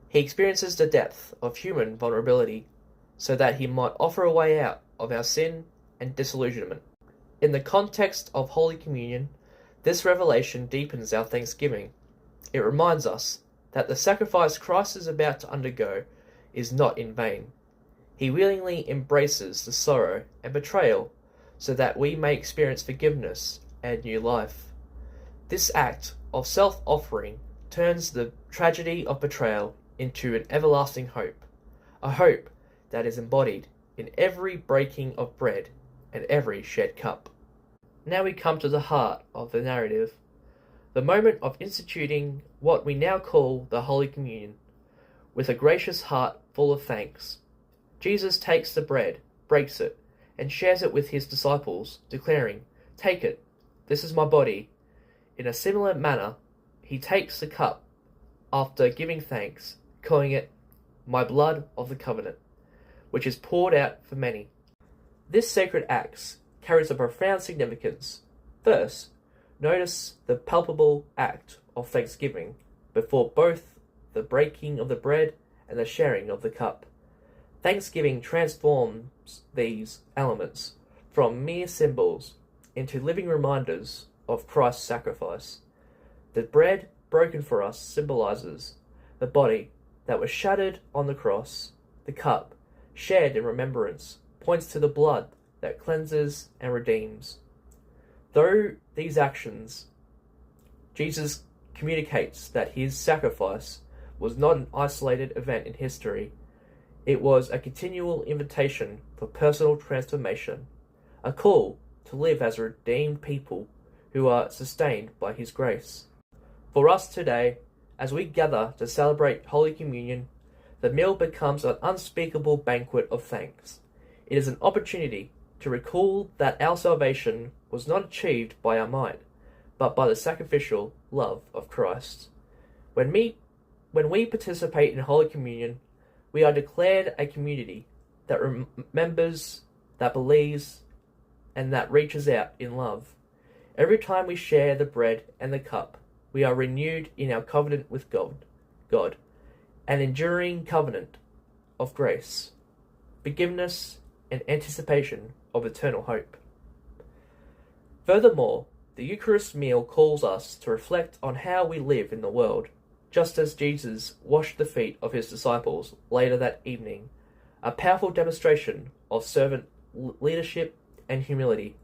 He experiences the depth of human vulnerability so that he might offer a way out of our sin and disillusionment. In the context of Holy Communion, this revelation deepens our thanksgiving. It reminds us that the sacrifice Christ is about to undergo is not in vain. He willingly embraces the sorrow and betrayal so that we may experience forgiveness and new life. This act of self-offering turns the tragedy of betrayal into an everlasting hope, a hope that is embodied in every breaking of bread and every shed cup. Now we come to the heart of the narrative, the moment of instituting what we now call the Holy Communion. With a gracious heart full of thanks, Jesus takes the bread, breaks it, and shares it with his disciples, declaring, "Take it, this is my body." In a similar manner, he takes the cup after giving thanks, calling it my blood of the covenant, which is poured out for many. This sacred act carries a profound significance. First, notice the palpable act of thanksgiving before both the breaking of the bread and the sharing of the cup. Thanksgiving transforms these elements from mere symbols into living reminders of Christ's sacrifice. The bread broken for us symbolizes the body that was shattered on the cross. The cup, shared in remembrance, points to the blood that cleanses and redeems. Through these actions, Jesus communicates that his sacrifice was not an isolated event in history. It was a continual invitation for personal transformation, a call to live as a redeemed people who are sustained by his grace. For us today, as we gather to celebrate Holy Communion, the meal becomes an unspeakable banquet of thanks. It is an opportunity to recall that our salvation was not achieved by our might, but by the sacrificial love of Christ. When we participate in Holy Communion, we are declared a community that remembers, that believes, and that reaches out in love. Every time we share the bread and the cup, we are renewed in our covenant with God, an enduring covenant of grace, forgiveness, and anticipation of eternal hope. Furthermore, the Eucharist meal calls us to reflect on how we live in the world, just as Jesus washed the feet of his disciples later that evening, a powerful demonstration of servant leadership and humility.